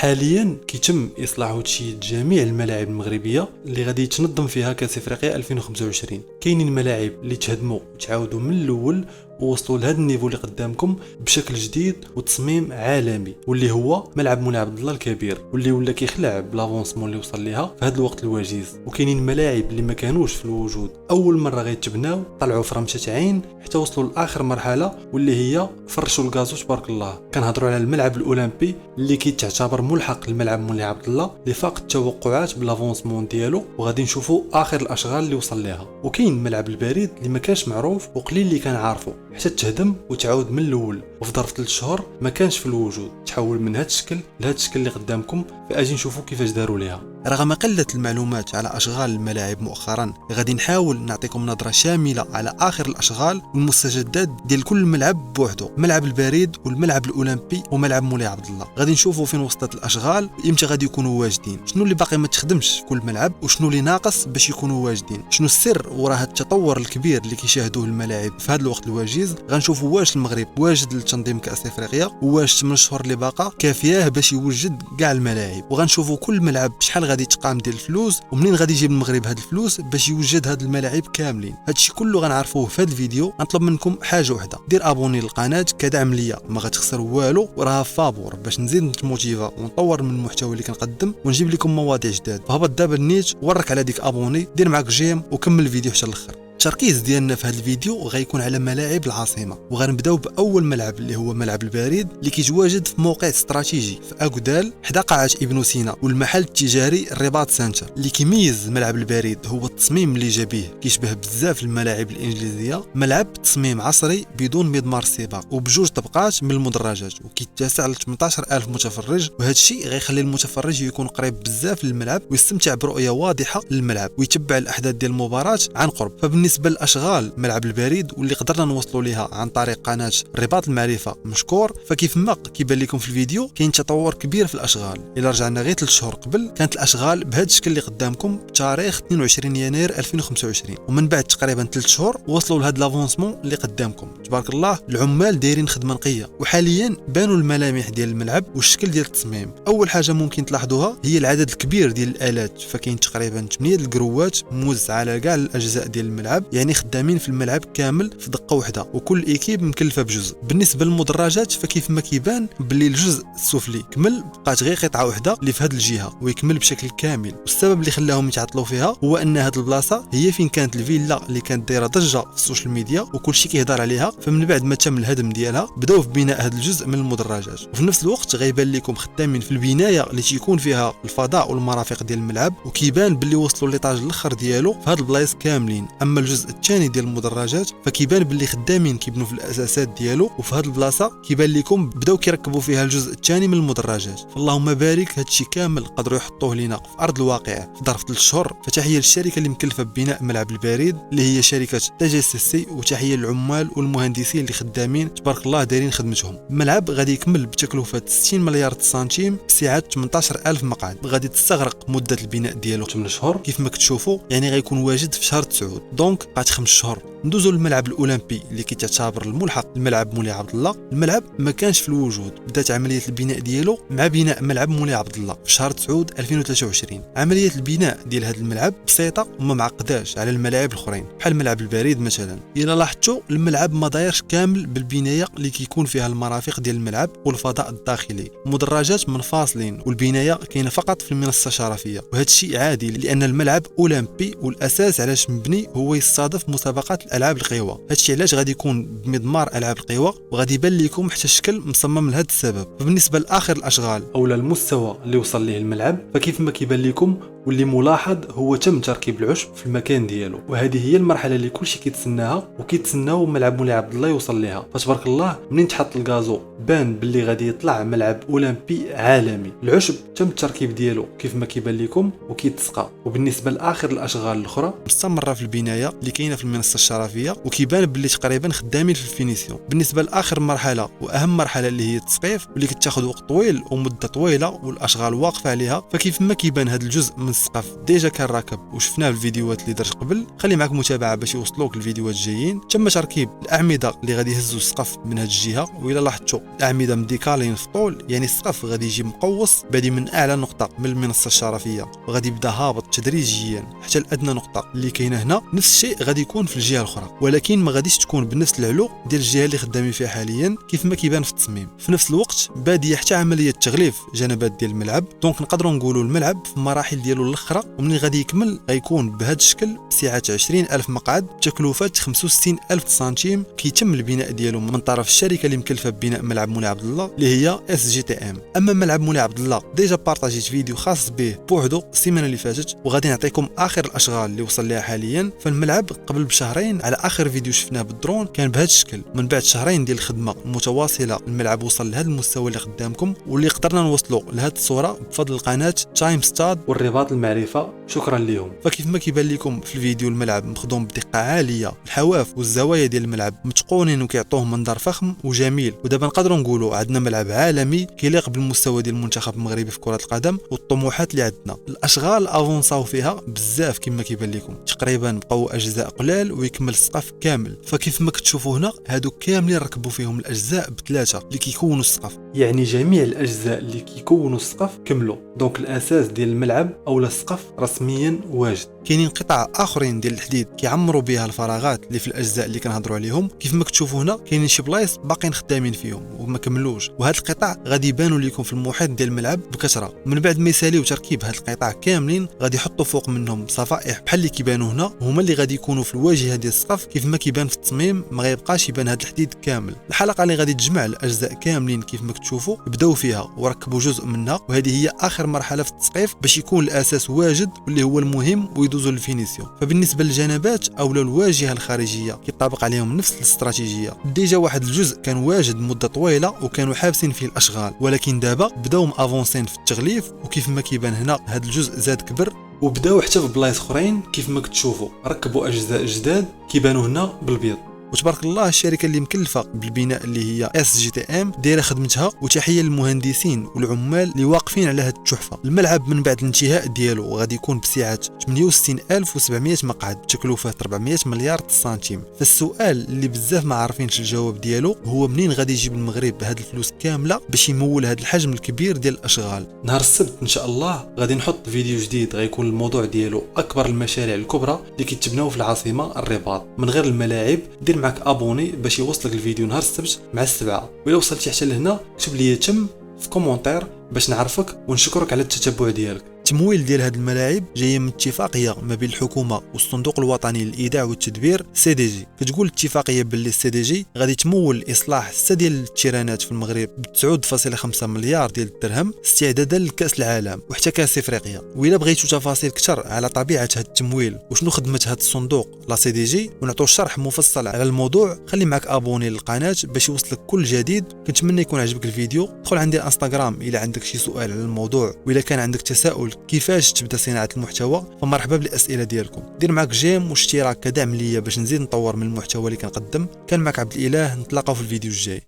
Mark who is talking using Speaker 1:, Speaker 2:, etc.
Speaker 1: حاليا كيتم اصلاح وتشييد جميع الملاعب المغربيه اللي غادي يتنظم فيها كاس افريقيا 2025. كاينين ملاعب اللي تهدموا وتعاودوا من الاول ووصلوا لهذا النيفو اللي قدامكم بشكل جديد وتصميم عالمي، واللي هو ملعب مولاي عبد الله الكبير، واللي ولا كيخلع بلافونسمون اللي وصل ليها في هذا الوقت الوجيز. وكاينين ملاعب اللي ما كانوش في الوجود اول مره غيتبناو، طلعوا في رمشه عين حتى وصلوا لاخر مرحله واللي هي فرشوا الكازو تبارك الله. كنهضروا على الملعب الاولمبي اللي كيتعتبر ملحق للملعب مولاي عبد الله اللي فاق التوقعات بلافونسمون ديالو، وغادي نشوفوا اخر الاشغال اللي وصل ليها. وكاين الملعب البريد اللي ما كانش معروف وقليل اللي كان عارفه حتى تهدم وتعاود من الاول، وفي ظرف 3 شهور ما كانش في الوجود، تحول من هذا الشكل لهذا الشكل اللي قدامكم. فاجي نشوفوا كيفاش داروا ليها. رغم قله المعلومات على اشغال الملاعب مؤخرا، غادي نحاول نعطيكم نظره شامله على اخر الاشغال والمستجدات ديال كل ملعب بوحده، الملعب البريد والملعب الاولمبي وملعب مولاي عبد الله. غادي نشوفوا فين وصلت الاشغال وامتى غادي يكونوا واجدين، شنو اللي باقي ما تخدمش في كل ملعب وشنو اللي ناقص باش يكونوا واجدين، شنو السر وراء هذا التطور الكبير اللي كيشاهدوه الملاعب في هذا الوقت الوجيز. غنشوفوا واش المغرب واجد لتنظيم كاس افريقيا، وواش 8 شهور اللي باقا كافيه باش يوجد كاع الملاعب. وغنشوفوا كل ملعب شحال غادي تقام ديال الفلوس ومنين غادي يجيب المغرب هاد الفلوس باش يوجد هاد الملاعب كاملين. هادشي كله غنعرفوه في هاد الفيديو. غنطلب منكم حاجه وحده، دير ابوني للقناه كدعم ليا، ما غتخسر والو وراها فابور باش نزيد نتموتيفا ونطور من المحتوى اللي كنقدم ونجيب لكم مواضيع جداد. فهبط دابا النيت ورك على ديك ابوني، دير معاك جيم وكمل الفيديو حتى الاخر. التركيز ديالنا في هذا الفيديو غيكون على ملاعب العاصمه، وغنبداو باول ملعب اللي هو ملعب البريد اللي كيتواجد في موقع استراتيجي في اغودال حدا قاعه ابن سينا والمحل التجاري الرباط سنتر. اللي كيميز ملعب البريد هو التصميم اللي جا به، كيشبه بزاف الملاعب الانجليزيه، ملعب تصميم عصري بدون مضمار السباق وبجوج طبقات من المدرجات، وكيتسع ل 18000 متفرج. وهذا الشيء غيخلي المتفرج يكون قريب بزاف للملعب ويستمتع برؤيه واضحه للملعب ويتبع الاحداث ديال المباراه عن قرب. بالنسبه للاشغال ملعب البريد واللي قدرنا نوصلوا ليها عن طريق قناه الرباط المعرفه مشكور، فكيف ما كيبان لكم في الفيديو كاين تطور كبير في الاشغال. الا رجعنا غير 3 شهور قبل كانت الاشغال بهذا الشكل اللي قدامكم بتاريخ 22 يناير 2025، ومن بعد تقريبا 3 شهور وصلوا لهذا لافونسمون اللي قدامكم تبارك الله. العمال دايرين خدمه نقيه، وحاليا بانوا الملامح ديال الملعب والشكل ديال التصميم. اول حاجه ممكن تلاحظوها هي العدد الكبير ديال الالات، فكاين تقريبا 8 الكروات موزعه على كاع الاجزاء ديال الملعب، يعني خدامين في الملعب كامل في دقه واحده، وكل ايكيب مكلفه بجزء. بالنسبه للمدرجات فكيف ما كيبان باللي الجزء السفلي كمل، بقات غير قطعه واحده اللي في هذه الجهه ويكمل بشكل كامل. والسبب اللي خلاهم يتعطلوا فيها هو ان هذه البلاصه هي فين كانت الفيلا اللي كانت دايره ضجه في السوشيال ميديا وكل شيء كيهضر عليها، فمن بعد ما تم الهدم ديالها بداو في بناء هذا الجزء من المدرجات. وفي نفس الوقت غيبان لكم خدامين في البنايه اللي تيكون فيها الفضاء والمرافق ديال الملعب، وكيبان باللي وصلوا ليطاج الاخر ديالو في هذه البلايص كاملين. اما الجزء الثاني ديال المدرجات فكيبان باللي خدامين كيبنوا في الاساسات ديالو، وفي هذه البلاصه كيبان لكم بداو كيركبوا فيها الجزء الثاني من المدرجات. فاللهم بارك هادشي كامل قدروا يحطوه لينا في ارض الواقع في ظرف 3 شهور. فتحيه للشركه اللي مكلفه ببناء ملعب البريد اللي هي شركه TGCC، وتحيه للعمال والمهندسين اللي خدامين تبارك الله دايرين خدمتهم. الملعب غادي يكمل بتكلفه 60 مليار سنتيم بسعه 18000 مقعد، غادي تستغرق مده البناء ديالو 8 شهور كيف ما كتشوفوا، يعني غيكون واجد في شهر 9 دونك بقات 5 شهور. ندوزو للملعب الاولمبي اللي كيتعتبر الملحق الملعب مولاي عبد الله. الملعب ما كانش في الوجود، بدات عمليه البناء ديالو مع بناء ملعب مولاي عبد الله في شهر 9 2023. عمليه البناء ديال هذا الملعب بسيطه وما معقداش على الملاعب الاخرين بحال ملعب البريد مثلا. الا لاحظتوا الملعب ما دايرش كامل بالبنايه اللي كيكون فيها المرافق ديال الملعب والفضاء الداخلي، المدرجات منفصلين والبنايه كاينه فقط في المنصه الشرفيه. وهذا الشيء عادي لان الملعب اولمبي والاساس علاش مبني هو يستضيف مسابقات العاب القوى. هادشي علاش غادي يكون بمضمار العاب القوى، وغادي يبان لكم حتى الشكل مصمم لهذا السبب. فبالنسبه لاخر الاشغال او المستوى اللي وصل ليه الملعب، فكيف ما كيبان لكم واللي ملاحظ هو تم تركيب العشب في المكان ديالو، وهذه هي المرحله اللي كلشي كيتسناها وكيتسناو ملعب مولاي عبد الله يوصل ليها. فتبارك الله منين تحط الكازو بان باللي غادي يطلع ملعب اولمبي عالمي. العشب تم التركيب ديالو كيف ما كيبان لكم وكيتسقى. وبالنسبه لاخر الاشغال الاخرى مستمره في البنايه، اللي كاينه في المنصه الشرفيه، وكيبان باللي تقريبا خدامين في الفينيسيون. بالنسبه لاخر مرحله واهم مرحله اللي هي التسقيف واللي كتاخذ وقت طويل ومده طويله والاشغال واقفه عليها، فكيف ما كيبان هذا الجزء من السقف ديجا كان راكب وشفناه في الفيديوهات اللي درت قبل. خلي معك متابعه باش يوصلوك الفيديوهات الجايين. تم تركيب الاعمده اللي غادي يهزوا السقف من هذه الجهه، والى لاحظتوا الاعمده مديكالين في الطول، يعني السقف غادي يجي مقوس بادي من اعلى نقطه من المنصه الشرفيه وغادي يبدا هابط تدريجيا حتى لادنى نقطه اللي كاينه هنا. نفس الشيء غادي يكون في الجهه الاخرى، ولكن ما غاديش تكون بنفس العلو ديال الجهه اللي خدامين فيها حاليا كيف ما كيبان في التصميم. في نفس الوقت باديه حتى عمليه تغليف جنبات ديال الملعب، دونك نقدروا نقولوا الملعب في المراحل ديالو الاخرى، ومن غادي يكمل غيكون بهذا الشكل بسعه 20,000 مقعد بتكلفه 65,000 سنتيم. كيتم البناء ديالو من طرف الشركه اللي مكلفه ببناء ملعب مولاي عبد الله اللي هي SGTM. اما ملعب مولاي عبد الله ديجا بارطاجيت فيديو خاص به بوحدو السيمانه اللي فاتت، وغادي نعطيكم اخر الاشغال اللي وصل لها حاليا. فالملعب قبل بشهرين على اخر فيديو شفناه بالدرون كان بهذا الشكل، من بعد شهرين ديال الخدمه المتواصله الملعب وصل لهذا المستوى اللي قدامكم، واللي قدرنا نوصلوا لهذه الصوره بفضل قناه تايم ستاد والرباط المعرفه. شكرا لهم. فكيف ما كيبان لكم في الفيديو الملعب مخدوم بدقه عاليه، الحواف والزوايا ديال الملعب متقونين وكيعطوه منظر فخم وجميل. ودابا نقدروا نقولوا عندنا ملعب عالمي كيليق بالمستوى ديال المنتخب المغربي في كره القدم والطموحات اللي عندنا. الاشغال افونساو فيها بزاف كما كيبان لكم، تقريبا بقاو اجزاء قلال ويكمل السقف كامل. فكيف ما كتشوفوا هنا هادو كاملين ركبوا فيهم الاجزاء بثلاثه اللي كيكونوا السقف، يعني جميع الاجزاء اللي كيكونوا السقف كملوا. دونك الاساس ديال الملعب او السقف رسميا واجد. كاينين قطع اخرين ديال الحديد كيعمروا بها الفراغات اللي في الاجزاء اللي كنهضروا عليهم. كيف ما كتشوفوا هنا كاينين شي بلايص باقيين خدامين فيهم وما كملوش، وهاد القطع غادي يبانوا لكم في المحيط ديال الملعب بكثره. من بعد ما يساليو تركيب هاد القطع كاملين غادي يحطوا فوق منهم صفائح بحال اللي كيبانوا هنا، هما اللي غادي يكونوا في الواجهه ديال السقف. كيف ما كيبان في التصميم ما غيبقاش يبان هاد الحديد كامل. الحلقه اللي غادي تجمع الاجزاء كاملين كيف ما كتشوفوا بداو فيها وركبوا جزء منها، وهذه هي اخر مرحله في التسقيف باش يكون الاساس واجد واللي هو المهم ويدوزوا للفينيسيون. فبالنسبه للجنبات او الواجهه الخارجيه كيطابق عليهم نفس الاستراتيجيه. ديجا واحد الجزء كان واجد مده طويله وكانوا حابسين فيه الاشغال، ولكن دابا بداو مافونسين في التغليف، وكيف ما كيبان هنا هذا الجزء زاد كبر، وبداو حتى في بلايص اخرين كيف ما كتشوفوا ركبوا اجزاء جداد كيبانوا هنا بالبيض. وتبارك الله الشركه اللي مكلفه بالبناء اللي هي SGTM دايره خدمتها. وتحيه للمهندسين والعمال اللي واقفين على هذه التحفه. الملعب من بعد الانتهاء ديالو غادي يكون بسعه 68,700 مقعد بتكلفه 400 مليار سنتيم. فالسؤال اللي بزاف ما عارفينش الجواب ديالو هو منين غادي يجيب المغرب بهذه الفلوس كامله باش يمول هذا الحجم الكبير ديال الاشغال. نهار السبت ان شاء الله غادي نحط فيديو جديد غيكون الموضوع ديالو اكبر المشاريع الكبرى اللي كيتبناو في العاصمه الرباط من غير الملاعب. دير معك ابوني باش يوصلك الفيديو نهار السبت مع السبعه. وإلا وصلتي حتى لهنا كتب لي تم في كومونتير باش نعرفك ونشكرك على التتبع ديالك. التمويل ديال هاد الملاعب جايه من اتفاقيه ما بين الحكومه والصندوق الوطني للايداع والتدبير CDG. كتقول الاتفاقيه باللي CDG غادي تمول اصلاح 6 ديال التيرانات في المغرب ب 9.5 مليار ديال الدرهم استعدادا لكاس العالم وحتى كاس افريقيا. والا بغيتوا تفاصيل اكثر على طبيعه هاد التمويل وشنو خدمه هاد الصندوق لا CDG ونعطوا شرح مفصل على الموضوع، خلي معك ابوني للقناه باش يوصلك كل جديد. كنتمنى يكون عجبك الفيديو. دخل عندي الانستغرام الا عندك شي سؤال على الموضوع، والا كان عندك تساؤل كيفاش تبدا صناعه المحتوى فمرحبا بالاسئله ديالكم. دير معك جيم واشتراك كدعم ليا باش نزيد نطور من المحتوى اللي كنقدم. كان معك عبد الاله، نتلاقاو في الفيديو الجاي.